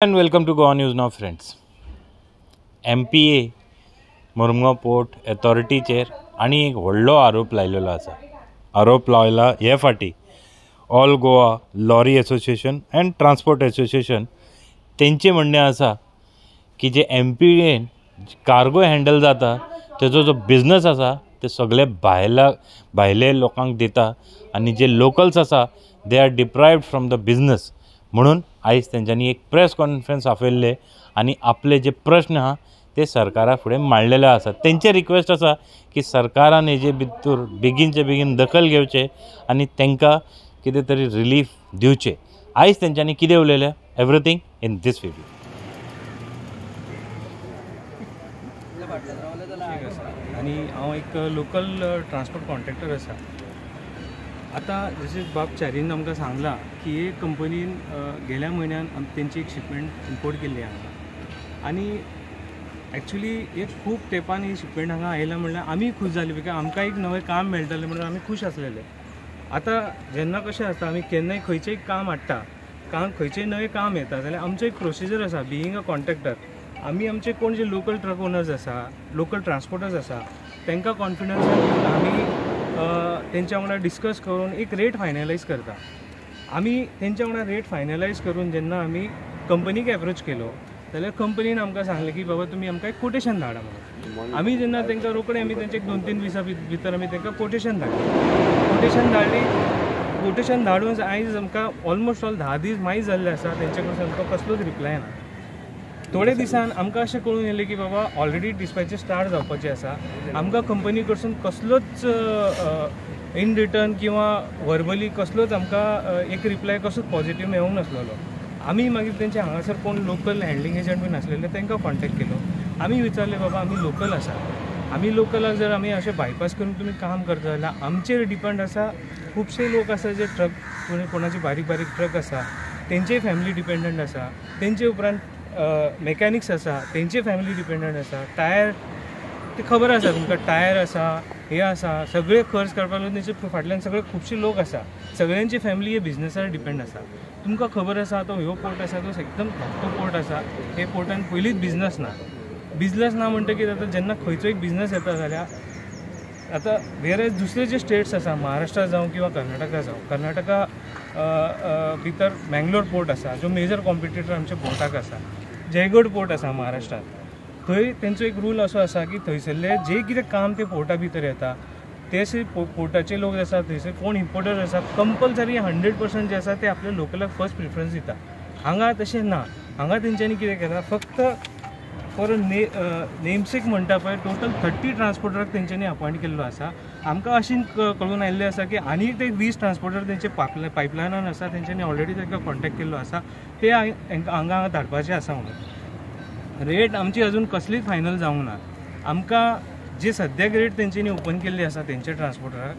And welcome to Goa News Now, friends. MPA Mormugao port अथॉरिटीचेर आनी एक व्हडलो आरोप लायलेलो आसा. आरोप लायला हे फाटी all Goa lorry association and transport association तेंचें म्हणणें आसा की जे MPAन कार्गो हँडल जाता तेजो जो बिजनस आसा ते सगळे भायले लोकांक दिता आनी जे लोकल्स आसा they are deprived from the business. म्हणून आयज तेंच्यांनी एक प्रेस कॉन्फरन्स आपयल्ले आनी आपले जे प्रश्न आहा ते सरकारा फुडें मांडलेले आसा. तेंचे रिक्वेस्ट आसा की सरकारान हेजे भितर बेगीनचे बेगीन दखल घेवचे आनी तेंकां कितें तरी रिलीफ दिवचे. आयज तेंच्यांनी कितें उलयलें एवरीथींग इन दीस व्हिडिओ. आणि हांव एक लोकल ट्रांसपोर्ट कॉन्ट्रॅक्टर आसा. आता जशें बाब चारीन आमकां सांगलां की हे कंपनीन गेल्या म्हयन्यान तेंची एक शिपमेंट इम्पोर्ट केल्ली हांगा आनी एक्चुली एक खूब तेंपान ही शिपमेंट हांगा आयल्या म्हणल्यार आमी खूश जाली बिकॉज आमकां एक नवें काम मेळटलें म्हणून आमी खूश आसलेले. आतां जेन्ना कशें आसता आमी केन्नाय खंयचेंय काम हाडटा खंयचेंय नवें काम येता जाल्यार आमचो एक प्रोसिजर आसा. बिईंग अ कॉन्ट्रॅक्टर आमी आमचे कोण जे लोकल ट्रक ओनर्स आसा लोकल ट्रांसपोर्टर्स आसा तांकां कॉन्फिडन्स घेवन आमी तेंच्या वांगडा डिस्कस करून एक रेट फायनलायज करता. आमी तेंच्या वांगडा रेट फायनलायज करून जेन्ना आमी कंपनीक एप्रोच केलो जाल्यार कंपनीन आमकां सांगलें की बाबा तुमी आमकां एक कोटेशन धाडा म्हणून. आमी जेन्ना तांकां रोखडें आमी तेंचे 2-3 दिसां भितर आमी तांकां कोटेशन धाडली. कोटेशन धाडून आयज आमकां ऑलमोस्ट ऑल 10 दीस मागीर जाल्ले आसा. तेंचे कडसून आमकां कसलोच रिप्लाय ना. थोडे दिसान आमकां अशें कळून येयलें की बाबा ऑलरेडी डिस्पॅचीस स्टार्ट जावपाचे आसा. आमकां कंपनी कडसून कसलोच इन रिटर्न किंवा वर्बली कसलोच आमकां एक रिप्लाय कसोच पॉझिटिव्ह मेळूंक नासलेलो. आमी मागीर तेंचे हांगासर कोण लोकल हँडलिंग एजंट बीन आसलेले तांकां कॉन्टॅक्ट केलो. आमी विचारलें बाबा आमी लोकल आसा, आमी लोकलाक जर आमी अशें बायपास करून तुमी काम करता जाल्यार आमचेर डिपेंड आसा. खुबशे लोक आसा जे ट्रक कोणाचे बारीक बारीक ट्रक आसा तेंचेय फॅमिली डिपेंडंट आसा. तेंचे उपरांत मॅकॅनिक्स आसा तेंचे फॅमिली डिपेंडंट आसा. टायर ते खबर आसा तुमकां टायर आसा हे आसा सगळे खर्च करपाक लागून तेंचे फाटल्यान सगळे खुबशे लोक आसा. सगळ्यांची फॅमिली हे बिजनसार डिपेंड आसा. तुमकां खबर आसा तो ह्यो पोर्ट आसा तो एकदम धाकटो पोर्ट आसा. हे पोर्टान पयलींच बिजनस ना म्हणटकीर आतां जेन्ना खंयचो एक बिजनस येता जाल्यार आतां वेर दुसरे जे स्टेट्स आसा महाराष्ट्रा जावं किंवा कर्नाटका जावं कर्नाटका भितर मँगलोर पोर्ट आसा जो मेजर कॉम्पिटिटर आमच्या पोर्टाक आसा. जयगड पोर्ट आसा महाराष्ट्रात. थंय तेंचो एक रूल असो आसा की थंयसरले जे कितें काम ते पोर्टा भितर येता ते पोर्टाचे लोक आसा थंयसर कोण इम्पोर्टर आसा कंपल्सरी 100% जे आसा ते आपल्या लोकलाक फर्स्ट प्रिफरन्स दिता. हांगा तशें ना. हांगा तेंच्यांनी कितें केलां फक्त फॉर नेमसेक म्हणटा पळय टोटल 30 ट्रांसपोर्टराक तेंच्यांनी अपॉयंट केल्लो आसा. आमकां अशें कळून आयिल्लें आसा की आनी ते 20 ट्रांसपोर्टर तेंचे पायपलायनान आसा. तेंच्यांनी ऑलरेडी तांकां कॉन्टॅक्ट केल्लो आसा. ते हांगा धाडपाचे आसा म्हणून. रेट आमची अजून कसलीच फायनल जावंक ना. आमकां जे सद्याक रेट तेंच्यांनी ओपन केल्ली आसा तेंचे ट्रांसपोर्टराक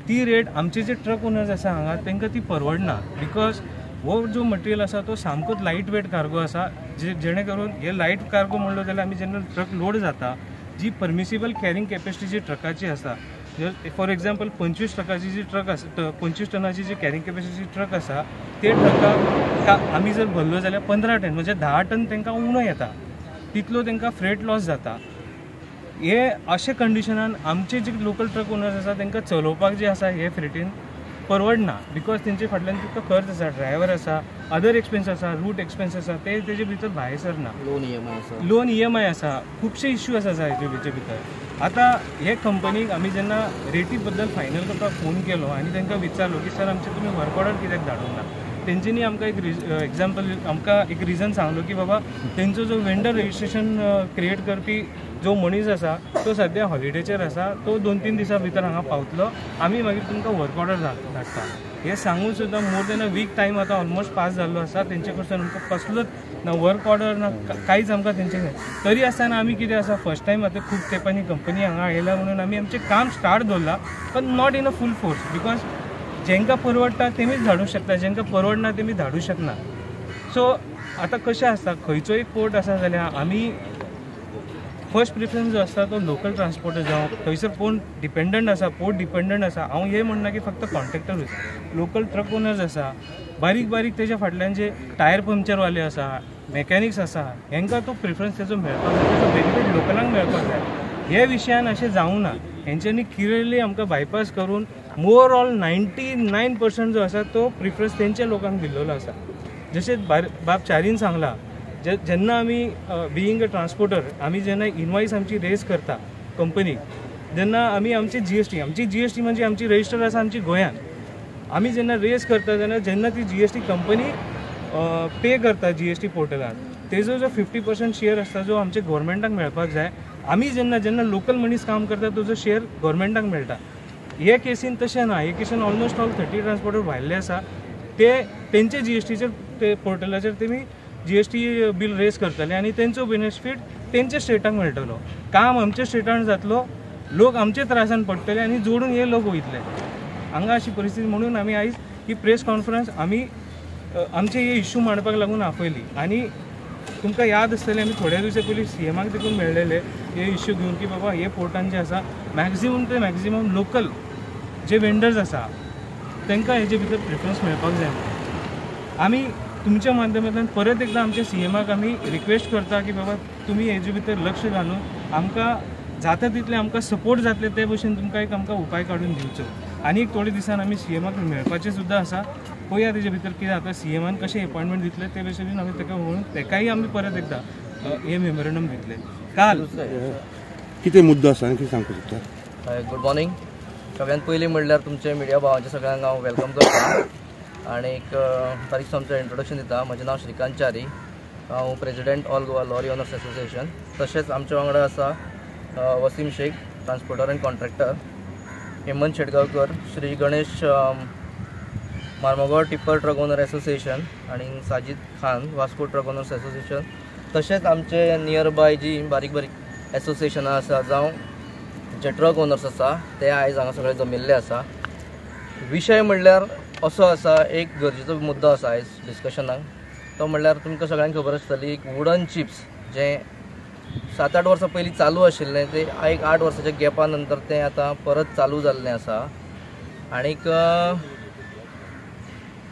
ती रेट आमचे जे ट्रक ओनर्स आसा हांगा तांकां ती परवडना. बिकॉज हो जो मटेरियल आसा तो सामकोच लायट वेट कार्गो आसा. जेणे करून हे लायट कार्गो म्हणलो जाल्यार आमी जेन्ना ट्रक लोड जाता जी परमिसिबल कॅरींग कॅपॅसिटी जी ट्रकाची आसा फॉर एक्झाम्पल 25 ट्रकाची जी ट्रक आसा 25 टनाची जी कॅरींग कॅपॅसिटी ट्रक आसा ते ट्रकाक आमी जर भरलो जाल्यार 15 टन म्हणजे 10 टन तांकां उणो येता. तितलो तांकां फ्रेट लॉस जाता. हे अशे कंडिशनान आमचे जे लोकल ट्रक ओनर्स आसा तांकां चलोवपाक जे आसा हे फ्रेटीन परवडना. बिकॉज तेंचे फाटल्यान तितलो खर्च आसा ड्रायव्हर आसा अदर एक्सपेन्स आसा रूट एक्सपेन्स आसा तेजे भितर भायर सरना. लोन EMI आसा खुबशे इश्यू आसा हेजे भितर. आतां हे कंपनीक आमी जेन्ना रेटी बद्दल फायनल करपाक फोन केलो आनी तांकां विचारलो की सर आमचे तुमी वर्क ऑर्डर कित्याक धाडूंक ना. तेंच्यांनी आमकां एक एग्जाम्पल आमकां एक रिजन सांगलो की बाबा तेंचो जो वेंडर रजिस्ट्रेशन क्रिएट करपी जो मनीस आसा तो सद्या हॉलिडेचेर आसा. तो 2-3 दिसां भितर हांगा पावतलो. आमी मागीर तुमकां वर्क ऑर्डर धाडटा. हे सांगून सुद्दां more than a week time आतां ऑलमोस्ट पास जाल्लो आसा. तेंचे कडसून आमकां कसलोच ना वर्क ऑर्डर ना कांयच आमकां तेंचे तरी आसतना आमी कितें आसा फर्स्ट टायम आतां खूब तेंपांनी कंपनी हांगा आयला म्हणून आमी आमचें काम स्टार्ट दवरलां पण not in a full force. Because जेंकां परवडटा तेमीच धाडूंक शकता जेंकां परवडना तेमी धाडूंक शकना. सो आतां कशें आसता खंयचोय पोर्ट आसा जाल्यार आमी फर्स्ट प्रिफरन्स जो आसा तो लोकल ट्रान्सपोर्टर जावं थंयसर कोण डिपेंडंट आसा पोर्ट डिपेंडंट आसा हांव हें म्हणना की फक्त कॉन्ट्रॅक्टरूच लोकल ट्रक ओनर्स आसा बारीक बारीक तेच्या फाटल्यान जे टायर पंक्चरवाले आसा मॅकॅनिक्स आसा हेंकां तो प्रिफरन्स तेजो मेळपाक जाय तेजो बेनिफीट लोकलांक मेळपाक जाय हे विशयान अशें जावं ना हेंच्यांनी क्लियरली आमकां बायपास करून ओवरऑल 99% जो आसा तो प्रिफरन्स तेंच्या लोकांक दिल्लो आसा जशें बाब चारीन सांगला जेन्ना आमी बिईंग अ ट्रान्सपोर्टर आमी जेन्ना इनवॉयस आमची रेज करता कंपनीक जेन्ना आमी आमची जीएसटी म्हणजे आमची रजिस्टर आसा आमची गोंयांत आमी जेन्ना रेज करता जेन्ना ती जीएसटी कंपनी पे करता जीएसटी पोर्टलार तेजो जो 50% शेअर आसता जो आमच्या गव्हर्मेंटाक मेळपाक जाय आमी जेन्ना लोकल मनीस काम करता तुजो शेअर गव्हर्मेंटाक मेळटा हे केसीन तशें ना हे केसीन ऑलमोस्ट ऑल 30 ट्रान्सपोर्टर भायल्ले आसा ते तेंचे जीएसटीचेर ते पोर्टलाचेर तेमी जीएसटी बील रेज करतले आनी तेंचो बेनिफीट तेंच्या स्टेटाक मेळटलो काम आमच्या स्टेटान जातलो लोक आमचे त्रासान पडटले आनी जोडून हे लोक वयतले हांगा अशी परिस्थिती म्हणून आमी आयज ही प्रेस कॉन्फरन्स आमी आमचे हे इश्यू मांडपाक लागून आपयली आनी तुमकां याद आसतलें आमी थोड्या दिवसा पयलीं सीएमाक देखून मेळ्ळेले हे इश्यू घेवन की बाबा हे पोर्टान जे आसा मॅक्झिमम लोकल जे वेंडर्स आसा तांकां हेजे भितर प्रिफरन्स मेळपाक जाय आमी तुमच्या माध्यमांतल्यान परत एकदां आमच्या सीएमाक आमी रिक्वेस्ट करता की बाबा तुमी हेजे भितर लक्ष घालून आमकां जाता तितले आमकां सपोर्ट जातले ते भशेन तुमकां एक आमकां उपाय काडून दिवचो आनी थोडे दिसान आमी सीएमाक मेळपाचें सुद्दां आसा पळया तेजे भितर कितें जाता सीएमान कशें अपॉयंटमेंट दितले ते भशेन आमी ताका म्हणून तेकाय आमी परत एकदां हे मेमोरंडम दितले काल कितें मुद्दो आसा आनी कितें सांगपाक सोदता गुड मॉर्निंग सगळ्यात पयलीं म्हणल्यार तुमचे मिडिया भावांच्या सगळ्यांक हांव वेलकम करता आनी एक बारीकसो आमचें इंट्रोडक्शन दिता म्हजें नांव श्रीकांत च्यारी हांव president all Goa lorry owners association तशेंच आमच्या वांगडा आसा Wasim Sheikh transporter and contractor Hemant Shetgaonkar Shri Ganesh Mormugao tipper truck owner association आनी Sajid Khan Vasco truck owners association तशेंच आमचे नियर बाय जी बारीक बारीक एसोसिएशनां आसा जावं जे ट्रक ओनर्स आसा ते आयज हांगा सगळे जमिल्ले आसा विशय म्हणल्यार असो आसा एक गरजेचो मुद्दो आसा आयज डिस्कशनाक तो म्हणल्यार तुमकां सगळ्यांक खबर आसतली एक वुडन चिप्स जे 7-8 वर्सां पयलीं चालू आशिल्लें ते एक 8 वर्साच्या गॅपा नंतर तें आतां परत चालू जाल्लें आसा आनीक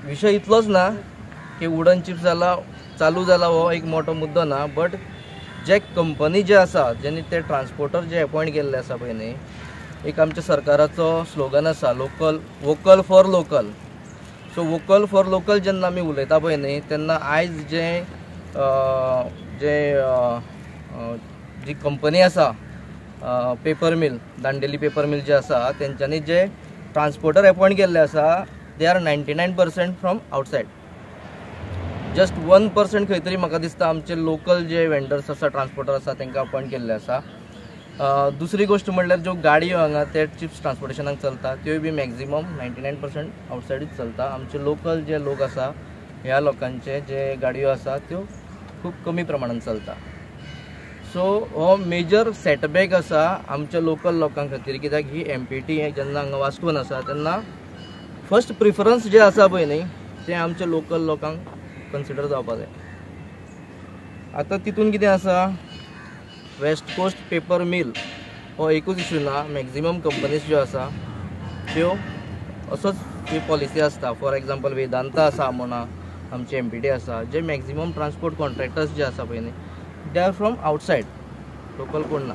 विशय इतलोच ना की वुडन चिप्स चालू जाला हो एक मोठो मुद्दो ना बट जे कंपनी जे आसा जेणे ते ट्रान्सपोर्टर जे अपॉयंट केल्ले आसा पळय न्ही एक आमच्या सरकाराचो स्लोगन आसा vocal for local so vocal for local जेन्ना आमी उलयता पळय न्ही तेन्ना आयज जी कंपनी आसा paper mill Dandeli paper mill जे आसा तेंच्यांनी जे ट्रान्सपोर्टर अपॉयंट केल्ले आसा they are 99% from outside just 1% खंय तरी म्हाका दिसता आमचे लोकल जे वेंडर्स आसा ट्रान्सपोर्टर आसा तांकां अपॉयंट केल्ले आसा दुसरी गोष्ट म्हणल्यार ज्यो गाडयो हांगा ते चिप्स ट्रान्सपोर्टेशनाक चलता त्यो बी मॅक्झिमम 99% आउटसायडूच चलता आमचे लोकल जे लोक आसा ह्या लोकांचे जे गाडयो आसा त्यो खूब कमी प्रमाणान चलता सो हो मेजर सेटबॅक आसा आमच्या लोकल लोकां खातीर कित्याक ही MPT जेन्ना हांगा वास्कोन आसा तेन्ना फर्स्ट प्रिफरन्स जे आसा पळय न्ही ते आमच्या लोकल लोकांक कन्सिडर जावपा जाय आतां तितून कितें आसा वेस्ट कोस्ट पेपर मिल हो एकूच इशू ना मॅक्झिमम कंपनीज ज्यो आसा त्यो असोच ही पॉलिसी आसता फॉर एग्जाम्पल वेदांता आसा म्हणा आमचे MPT आसा जे मॅक्झिमम ट्रान्सपोर्ट कॉन्ट्रॅक्टर्स जे आसा पळय न्ही they are from outside local कोण ना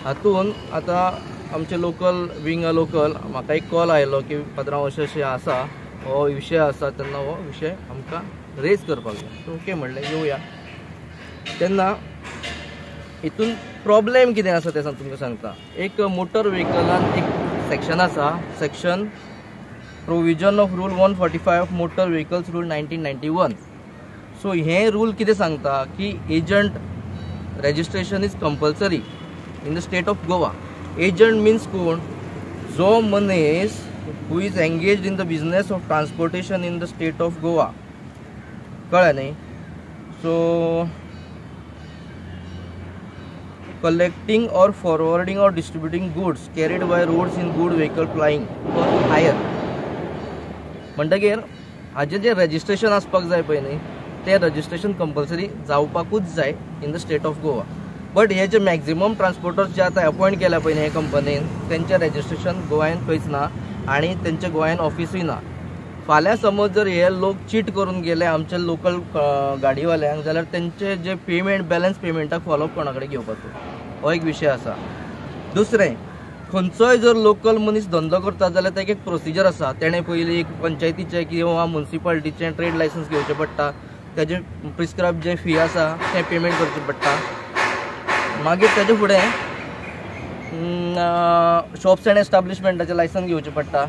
हातून आतां आमचे लोकल विंग अ लोकल म्हाका एक कॉल आयलो की पात्रांव अशें आसा हो विशय आसा तेन्ना हो विशय आमकां रेज करपाक जाय ओके म्हणलें येवया तेन्ना हितून प्रॉब्लेम कितें आसा तें तुमकां सांगता एक मोटर व्हेकलान एक सेक्शन आसा section provision of rule 145 of motor vehicles rule 1991 so हे रूल कितें सांगता की agent registration is compulsory in the state of Goa agent means कोण जो मनीस who is engaged in the business of transportation in the state of Goa कळ्ळें न्ही सो collecting or forwarding or distributing goods carried by roads in good vehicle plying for hire म्हणटकीर हाजें जें registration आसपाक जाय पळय न्ही तें रजिस्ट्रेशन कंपल्सरी जावपाकूच जाय in the state of Goa but हे जे मॅक्झिमम ट्रान्सपोर्टर्स जे आता अपॉइंट केल्या पळय हे कंपनीन तेंचें रजिस्ट्रेशन गोंयांत खंयच ना आणि तेंचें गोंयांत ऑफिसूय ना. फाल्यां समज जर हे लोक चीट करून गेले आमच्या लोकल गाडीवाल्यांक जाल्यार तेंचे जे पेमेंट बॅलन्स पेमेंटाक फॉलोअप कोणा कडेन घेवपाचो हो एक विशय आसा. दुसरें खंयचोय जर लोकल मनीस धंदो करता जाल्यार ताका एक प्रोसिजर आसा. तेणें पयलीं एक पंचायतीचें किंवा म्युन्सिपालिटीचें ट्रेड लायसन्स घेवचें पडटा. तेजें प्रिस्क्रायब जें फी आसा तें पेमेंट करचें पडटा. मागीर तेजे फुडें शॉप्स एंड एस्टाब्लिशमेंटाचें लायसन्स घेवचें पडटा.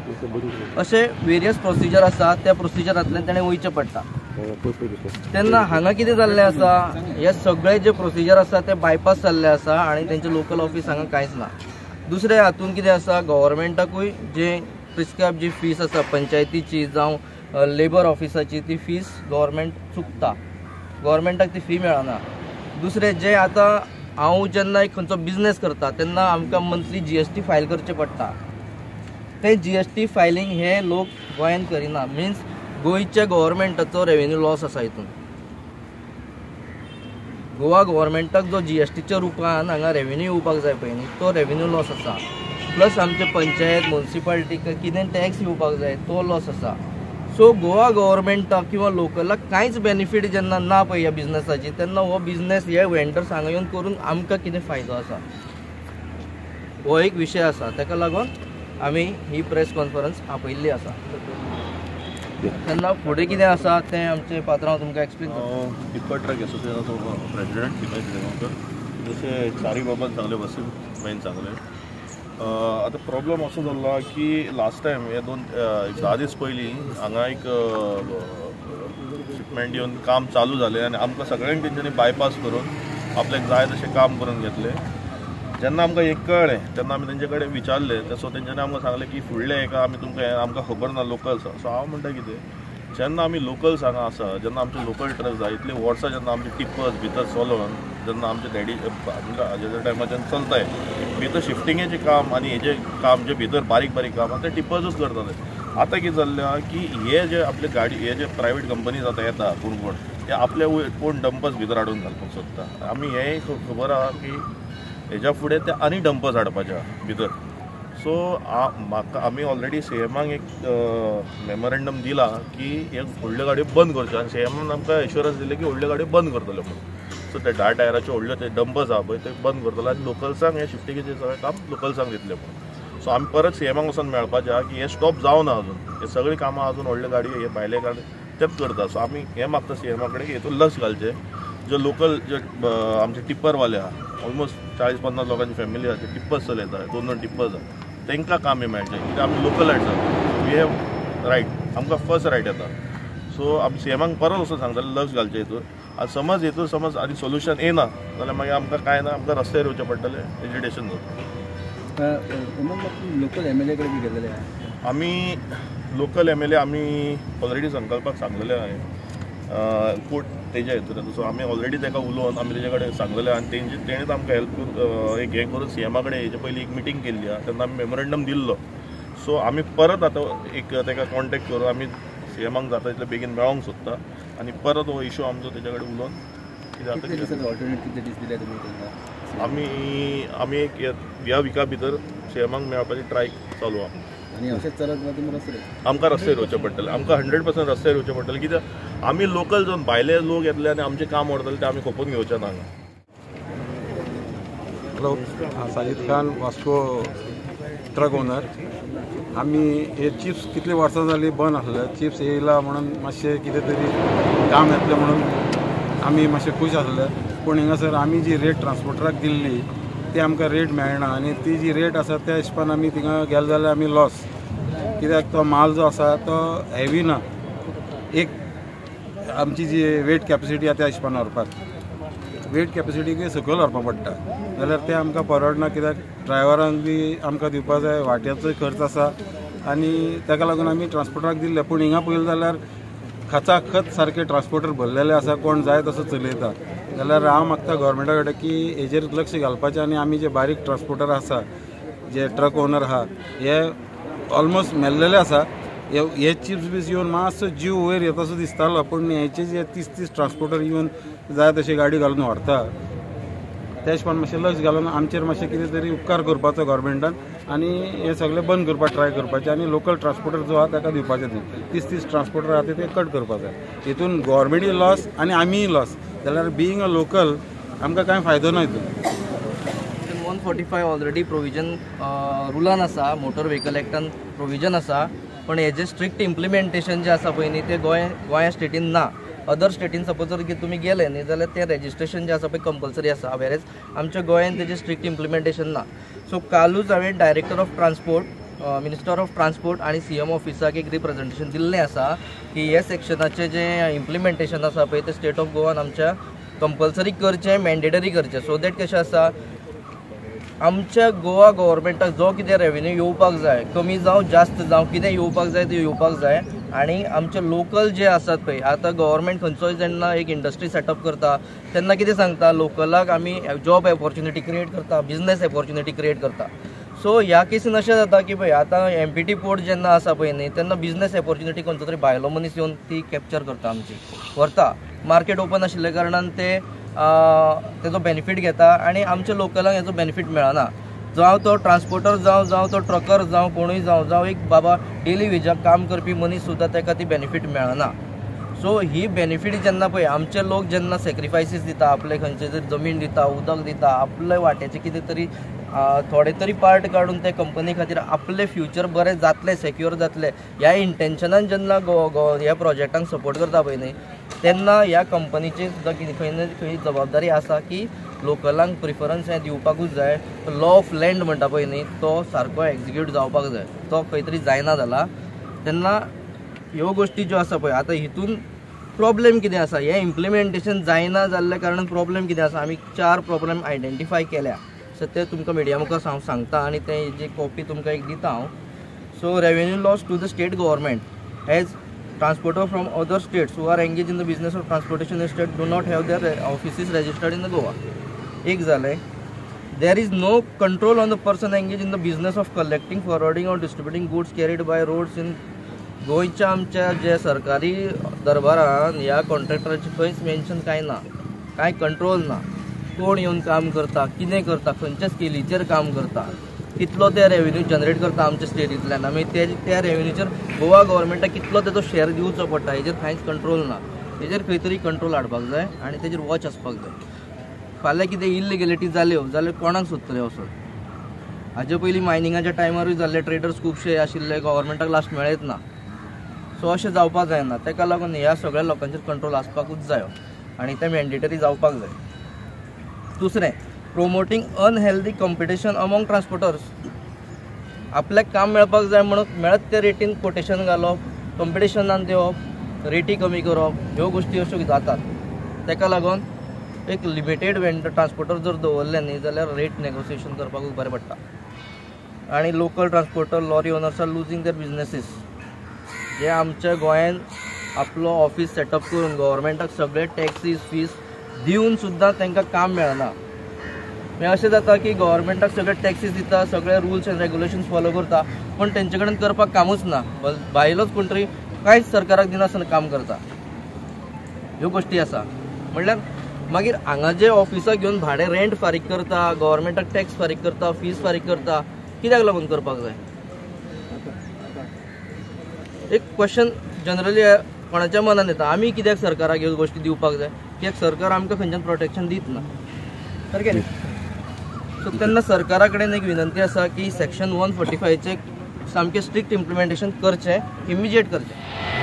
अशे वेरियस प्रोसिजर आसा त्या प्रोसिजरांतल्यान तेणें वयचें पडटा. तेन्ना हांगा कितें जाल्लें आसा हे सगळे जे प्रोसिजर आसा ते बायपास जाल्ले आसा आणि तेंचे लोकल ऑफिस हांगा कांयच ना. दुसरें हातून कितें आसा गव्हर्मेंटाकूय जे प्रिस्क्रायब जी फीस आसा पंचायतीची जावं लेबर ऑफिसाची ती फीस गव्हर्मेंट चुकता. गव्हर्मेंटाक ती फी मेळना. दुसरें जें आतां हांव जेन्ना एक खंयचो बिझनेस करता तेन्ना आमकां मंथली GST फायल करचें पडटा. तें GST फायलींग हे लोक गोंयांत करिना. मिन्स गोंयच्या गव्हर्मेंटाचो रेव्हेन्यू लॉस आसा हितून. गोवा गव्हर्मेंटाक जो GSTच्या रुपान हांगा रेव्हेन्यू येवपाक जाय पळय न्ही तो रेव्हेन्यू लॉस आसा. प्लस आमचे पंचायत म्युन्सिपालिटीक कितें टॅक्स येवपाक जाय तो लॉस आसा. सो गोवा गव्हर्मेंटाक किंवा लोकलाक कांयच बेनिफीट जेन्ना ना पळय ह्या बिझनेसाची तेन्ना हो बिझनेस हे वेंडर्स हांगा येवन करून आमकां कितें फायदो आसा हो एक विशय आसा. ताका लागून आमी ही प्रेस कॉन्फरन्स आपयल्ली आसा. तेन्ना फुडें कितें आसा तें आमचे पात्रांव तुमकां एक्सप्लेन करता. टिप्पर ट्रक एसोसिएशनाचो प्रेसिडेंट हिमेश देगांवकर. जशें चारी बाबत सांगले वसीम भाईन सांगले. आतां प्रॉब्लम असो जाल्लो की लास्ट टायम हे 10 दीस पयलीं हांगा एक शिपमेंट येवन काम चालू जालें आनी आमकां सगळ्यांक तेंच्यांनी बायपास करून आपल्याक जाय तशें काम करून घेतलें. जेन्ना आमकां एक कळ्ळें तेन्ना आमी तेंचे कडेन विचारलें सो तेंच्यांनी आमकां सांगलें की फुडले एका आमी तुमकां आमकां खबर ना लोकल्स. सो हांव म्हणटा कितें जेन्ना आमी लोकल्स हांगा आसा जेन्ना आमचे लोकल ट्रक जाय इतले वर्सां जेन्ना आमचे टिप्पर्स भितर चलोवन जेन्ना आमचे डॅडी हाजे टायमाच्यान चलताय भितर शिफ्टिंगेचें काम आनी हेजें काम जे भितर बारीक बारीक काम आसा ते टिप्पर्सूच करताले. आतां कितें जाल्लें की हे जे आपले गाडी हे जे प्रायवेट कंपनीज आतां येता कोण ते आपले कोण डंपर्स भितर हाडून घालपाक सोदता. आमी हेंय खबर आहा की हेज्या फुडें ते आनी डंपर्स हाडपाचे भितर. सो म्हाका आमी ऑलरेडी CMाक एक मेमोरेंडम दिला की हे व्हडल्यो गाडयो बंद करच्यो आनी CMान आमकां एश्युरन्स दिले की व्हडल्यो गाडयो बंद करतले म्हणून. सो ते 10 टायराचे व्हडल्यो ते डंपर्स आहा पळय ते बंद करतले आनी लोकल्सांक हे शिफ्टिंगेचें सगळें काम लोकल्सांक दितले म्हणून. सो आमी परत CMाक वचून मेळपाचें आहा की हे स्टॉप जावना अजून. हे सगळीं कामां अजून व्हडल्यो गाडयो हे भायले गाडी तेच करता. सो आमी हें मागता CMा कडेन की हेतून लक्ष घालचें. जे लोकल जे आमचे टिप्परवाले आहा ऑलमोस्ट 40-50 लोकांची फॅमिली आहा ते टिप्पर्स चलयता 2 टिप्पर्स आहा तांकां कामी मेळचें कित्याक आमी लोकल आसा वी हॅव रायट आमकां फर्स्ट रायट येता. सो आमी CMाक परत वचून सांगताले लक्ष घालचें हितून. आनी समज हितून समज आनी सोल्युशन येना जाल्यार मागीर आमकां कांय ना आमकां रस्त्यार येवचें पडटलें एजिटेशन जाता. लोकल MLA कडेन बी गेलेले आमी लोकल MLA आमी ऑलरेडी संकल्पाक सांगलेले हांवें कोर्ट तेज्या हितून. सो आमी ऑलरेडी ताका उलोवन आमी तेजे कडेन सांगलेलें आनी तेणेंच आमकां हेल्प करून एक हें करून CMा कडेन हेजे पयलीं एक मिटींग केल्ली आहा तेन्ना आमी मेमोरेंडम दिल्लो. सो आमी परत आतां एक ताका कॉन्टेक्ट करून आमी CMाक जाता तितले बेगीन मेळोंक सोदता आनी परत हो इशू आमचो तेजे कडेन उलोवन आमी एक ह्या विका भितर CMाक मेळपाची ट्राय चालू आहा. आमकां रस्त्यार येवचें पडटलें. आमकां 100% रस्त्यार येवचें पडटलें कित्याक आमी लोकल जावन भायले लोक येतले आनी आमचें काम व्हरतले तें आमी खपोवन घेवचें ना हांगा. Hello Sajid Khan Vasco truck owner. आमी हे चिप्स कितले वर्सां जालीं बंद आसले. चिप्स येयला म्हणून मातशें कितें तरी काम येतलें म्हणून आमी मातशें खूश आसले. पूण हिंगासर आमी जी रेट ट्रान्सपोर्टराक दिल्ली ती आमकां रेट मेळना आनी ती जी रेट आसा त्या हिशोबान आमी थिंगा गेले जाल्यार आमी लॉस. कित्याक तो माल जो आसा तो हेवी ना. एक आमची जी वेट कॅपेसिटी आसा त्या हिशोबान व्हरपाक वेट कॅपेसिटीक सकयल व्हरपाक पडटा जाल्यार तें आमकां परवडना. कित्याक ड्रायव्हरांक बी आमकां दिवपाक जाय वाट्याचोय खर्च आसा आनी ताका लागून आमी ट्रान्सपोर्टराक दिल्ले. पूण हिंगा पळयलें जाल्यार खचाखच सारके ट्रान्सपोर्टर भरलेले आसा कोण जाय तसो चलयता. जाल्यार हांव मागता गव्हर्मेंटा कडेन की हेजेर लक्ष घालपाचें आनी आमी जे बारीक ट्रान्सपोर्टर आसा जे ट्रक ओनर आहा हे ऑलमोस्ट मेल्लेले आसा. हे चिप्स बीस येवन मातसो जीव वयर येतासो दिसतालो. पूण हेचे जे 30 ट्रान्सपोर्टर येवन जाय तशी गाडी घालून व्हरता त्या हिशोबान मातशें लक्ष घालून आमचेर मातशें कितें तरी उपकार करपाचो गव्हर्मेंटान आनी हे सगळें बंद करपाक ट्राय करपाचें आनी लोकल ट्रान्सपोर्टर जो आहा ताका दिवपाचें न्ही 30 ट्रान्सपोर्टर आहा ते कट करपाक जाय हितून गव्हर्मेंटूय लॉस आनी आमीय लॉस जाल्यार बिईंग अ लोकल आमकां कांय फायदो ना हितून 145 ऑलरेडी प्रोविजन रुलान आसा मोटर व्हेकल एक्टान प्रोविजन आसा पण हेजें स्ट्रिक्ट इम्प्लिमेंटेशन जें आसा पळय न्ही तें गोंया स्टेटीन ना अदर स्टेटीन सपोज जर तुमी गेले न्ही जाल्यार तें रेजिस्ट्रेशन जें आसा पळय कंपल्सरी आसा वेरेज आमच्या गोंयांत तेजें स्ट्रिक्ट इम्प्लिमेंटेशन ना सो कालूच हांवें director of transport minister of transport आनी CM ऑफिसाक एक रिप्रेझेंटेशन दिल्लें आसा की हे सेक्शनाचें जें इम्प्लिमेंटेशन आसा पळय तें स्टेट ऑफ गोवान आमच्या कंपल्सरी करचें मॅन्डेटरी करचें सो दॅट कशें आसा आमच्या गोवा गव्हर्मेंटाक जो कितें रेवेन्यू येवपाक जाय कमी जावं जास्त जावं कितें येवपाक जाय तें येवपाक जाय आनी आमचे लोकल जे आसात पळय आतां गव्हर्मेंट खंयचोय जेन्ना एक इंडस्ट्री सेटअप करता तेन्ना कितें सांगता लोकलाक आमी जॉब ऑपॉर्च्युनिटी क्रिएट करता बिजनेस ऑपॉर्च्युनिटी क्रिएट करता सो ह्या केसीन अशें जाता की पळय आतां MPT पोर्ट जेन्ना आसा पळय न्ही तेन्ना बिजनेस ऑपॉर्च्युनिटी खंयचो तरी भायलो मनीस येवन ती कॅप्चर करता आमची व्हरता मार्केट ओपन आशिल्ल्या कारणान ते तेजो बेनिफीट घेता आनी आमच्या लोकलांक हेजो बेनिफीट मेळना जावं तो ट्रान्सपोर्टर जावं तो ट्रकर जावं कोणूय जावं एक बाबा डेली वेजाक काम करपी मनीस सुद्दां ताका ती बेनिफीट मेळना सो ही बेनिफीट जेन्ना पळय आमचे लोक जेन्ना सॅक्रिफायसीस दिता आपले खंयचे तरी जमीन दिता उदक दिता आपले वाट्याचे कितें तरी थोडे तरी पार्ट काडून ते कंपनी खातीर आपले फ्युचर बरें जातलें सेक्युअर जातलें ह्या इंटेन्शनान जेन्ना ह्या प्रोजेक्टांक सपोर्ट करता पळय न्ही तेन्ना ह्या कंपनीची सुद्दां खंय ना खंय जबाबदारी आसा की लोकलांक प्रिफरन्स हें दिवपाकूच जाय लॉ ऑफ लँड म्हणटा पळय न्ही तो सारको एक्झिक्यूट जावपाक जाय तो खंय तरी जायना जाला तेन्ना ह्यो गोश्टी ज्यो आसा पळय आतां हितून प्रॉब्लेम कितें आसा हें इम्प्लिमेंटेशन जायना जाल्ल्या कारणान प्रॉब्लेम कितें आसा आमी 4 प्रॉब्लेम आयडेंटिफाय केल्या सो ते तुमकां मिडिया मुखार हांव सांगता आनी तेजी कॉपी तुमकां एक दिता हांव so revenue loss to the state government as transporter from other states who are engaged in the business of transportation in state do not have their offices registered in the Goa. एक झाले there is no control on the person engaged in the business of collecting, forwarding or distributing goods carried by roads in गोंयच्या आमच्या जे सरकारी दरबारान ह्या कॉन्ट्रॅक्टराची खंयच mention कांय ना कांय कंट्रोल ना कोण येवन काम करता कितें करता खंयच्या स्केलीचेर काम करता कितलो ते रेवेन्यू जनरेट करता आमच्या स्टेटींतल्यान आमी त्या रेवेन्यूचेर गोवा गव्हर्मेंटाक कितलो तेजो शेअर दिवचो पडटा हेजेर कांयच कंट्रोल ना हेजेर खंय तरी कंट्रोल हाडपाक जाय आनी तेजेर वॉच आसपाक जाय फाल्यां कितें इल्लिगॅलिटी जाल्यो जाल्यार कोणाक सोदतले वचून हाजे पयलीं मायनिंगाच्या टायमारूय जाल्ले ट्रेडर्स खुबशे आशिल्ले गव्हर्मेंटाक लास्ट मेळत ना सो अशें जावपाक जायना तेका लागून ह्या सगळ्या लोकांचेर कंट्रोल आसपाकूच जायो आनी तें मॅन्डेटरी जावपाक जाय दुसरें promoting unhealthy competition among transporters आपल्याक काम मेळपाक जाय म्हणून मेळत त्या रेटीन कोटेशन घालप कॉम्पिटिशनान दिवप रेटी कमी करप ह्यो गोश्टी अश्यो जातात तेका लागून एक लिमिटेड वेंडर ट्रान्सपोर्टर जर दवरले न्ही जाल्यार रेट नेगोसिएशन करपाकूच बरें पडटा आनी local transporter lorry owners are losing their businesses जे आमच्या गोंयान आपलो ऑफिस सेटअप करून गव्हर्मेंटाक सगळे टॅक्सीस फीस दिवन सुद्दां तांकां काम मेळना मागीर अशें जाता की गव्हर्मेंटाक सगळे टॅक्सीस दिता सगळे रुल्स एंड रेग्युलेशन्स फॉलो करता पण तेंचे कडेन करपाक कामूच ना भायलोच कोण तरी कांयच सरकाराक दिनासतना काम करता ह्यो गोश्टी आसा म्हणल्यार मागीर हांगा जे ऑफिसाक घेवन भाडें रेंट फारीक करता गव्हर्मेंटाक टॅक्स फारीक करता फीस फारीक करता कित्याक लागून करपाक जाय एक क्वेश्चन जनरली कोणाच्या मनान येता आमी कित्याक सरकाराक ह्यो गोश्टी दिवपाक जाय कित्याक सरकार आमकां खंयच्यान प्रोटेक्शन दित ना सारकें न्ही सो तेन्ना सरकारा कडेन एक विनंती आसा की सेक्शन 145 सामकें स्ट्रिक्ट इम्प्लिमेंटेशन करचें इमिजिएट करचें